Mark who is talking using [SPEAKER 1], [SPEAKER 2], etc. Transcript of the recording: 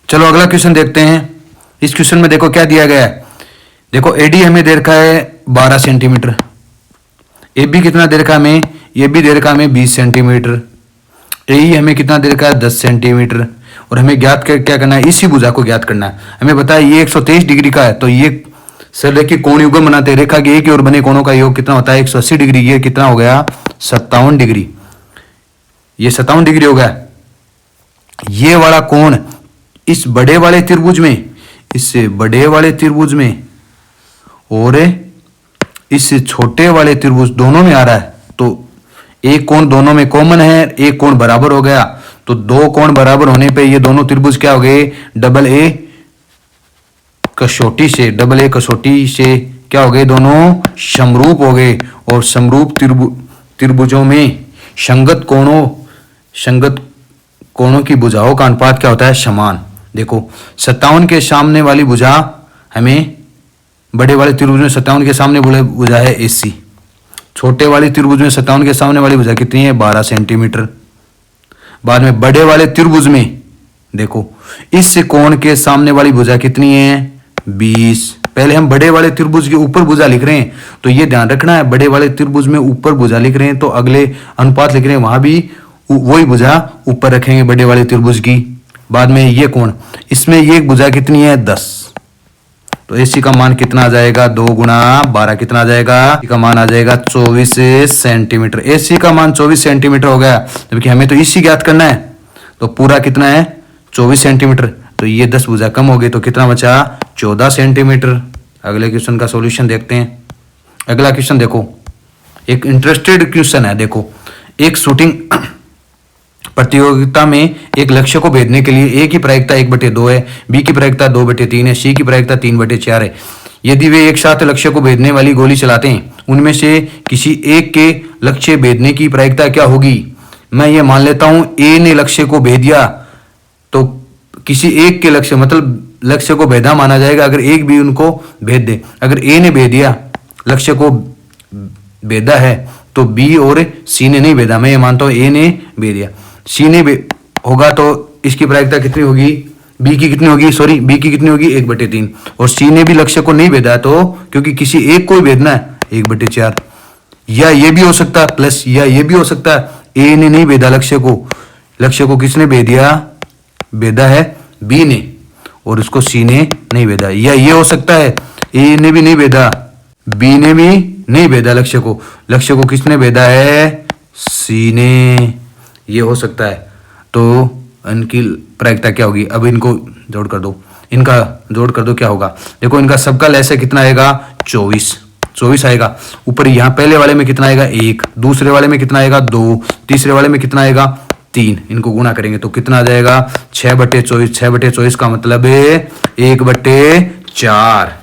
[SPEAKER 1] चलो अगला क्वेश्चन देखते हैं। इस क्वेश्चन में देखो क्या दिया गया है। देखो एडी हमें दे रखा है 12 सेंटीमीटर, ए बी कितना दे रखा है हमें, ये भी दे रखा है हमें 20 सेंटीमीटर, ए हमें कितना दे रखा है 10 सेंटीमीटर। और हमें ज्ञात क्या करना है, इसी भुजा को ज्ञात करना है। हमें बताया ये 123 डिग्री का है, तो ये सर देखिए कोण युग्म बनाते हैं। रेखा के एक की ओर बने कोणों का योग कितना होता है 180 डिग्री। ये कितना हो गया 57 डिग्री, ये 57 डिग्री हो गया। ये वाला कोण इस बड़े वाले त्रिभुज में, इससे बड़े वाले त्रिभुज में और इस छोटे वाले त्रिभुज दोनों में आ रहा है, तो एक कोण दोनों में कॉमन है, एक कोण बराबर हो गया। तो दो कोण बराबर होने पे ये दोनों त्रिभुज क्या हो गए, डबल ए कसौटी से क्या हो गए, दोनों समरूप हो गए। और समरूप त्रिभुजों में संगत कोणों की भुजाओं का अनुपात क्या होता है, समान। देखो 57 के सामने वाली भुजा हमें बड़े वाले त्रिभुज में 57 के सामने भुजा है AC। छोटे वाले त्रिभुज में 57 के सामने वाली भुजा कितनी है 12 सेंटीमीटर। बाद में बड़े वाले त्रिभुज में देखो इस कोण के सामने वाली भुजा कितनी है 20। पहले हम बड़े वाले त्रिभुज के ऊपर भुजा लिख रहे हैं, तो ये ध्यान रखना है, बड़े वाले त्रिभुज में ऊपर भुजा लिख रहे हैं तो अगले अनुपात लिख रहे हैं वहां भी वही भुजा ऊपर रखेंगे बड़े वाले त्रिभुज की। बाद में ये कोण, इसमें ये भुजा कितनी है 10, तो AC का मान कितना आ जाएगा 2 गुणा 12 कितना आ जाएगा, का मान आ जाएगा 24 सेंटीमीटर। AC का मान 24 सेंटीमीटर हो गया, जबकि हमें तो EC ज्ञात करना है। तो पूरा कितना है 24 सेंटीमीटर, तो ये 10 भुजा कम हो गई, तो कितना बचा 14 सेंटीमीटर। अगले क्वेश्चन का सॉल्यूशन देखते हैं। अगला क्वेश्चन देखो, एक इंटरेस्टेड क्वेश्चन है। देखो एक शूटिंग प्रतियोगिता में एक लक्ष्य को भेदने के लिए A की प्रायिकता 1/2 है, B की प्रायिकता 2/3 है, C की प्रायिकता 3/4 है। यदि वे एक साथ लक्ष्य को भेदने वाली गोली चलाते हैं, उनमें से किसी एक के लक्ष्य भेदने की प्रायिकता क्या होगी। मैं ये मान लेता हूं A ने लक्ष्य को भेद दिया, तो किसी एक के लक्ष्य मतलब लक्ष्य को भेदा माना जाएगा अगर एक भी उनको भेद दे। अगर A ने भेद दिया, लक्ष्य को भेदा है, तो B और C ने नहीं भेदा। मैं ये मानता हूं A ने भेद दिया, C ने होगा तो इसकी प्रायिकता कितनी होगी, B की कितनी होगी, सॉरी B की कितनी होगी 1/3। और C ने भी लक्ष्य को नहीं भेदा, तो क्योंकि किसी एक को ही भेदना है 1/4। या ये भी हो सकता है प्लस, या ये भी हो सकता है A ने नहीं भेदा लक्ष्य को किसने भेद दिया, भेदा है B ने, और उसको C ने नहीं भेदा। या ये हो सकता है A ने भी नहीं भेदा, B ने भी नहीं भेदा लक्ष्य को किसने भेदा है, C ने। ये हो सकता है। तो इनकी प्रायिकता क्या होगी, अब इनको जोड़ कर दो, इनका जोड़ कर दो, क्या होगा। देखो इनका सबका लैस कितना आएगा 24 आएगा। ऊपर यहाँ पहले वाले में कितना आएगा 1, दूसरे वाले में कितना आएगा 2, तीसरे वाले में कितना आएगा 3। इनको गुणा करेंगे तो कितना आ जाएगा 6/24। 6/24 का मतलब 1/4।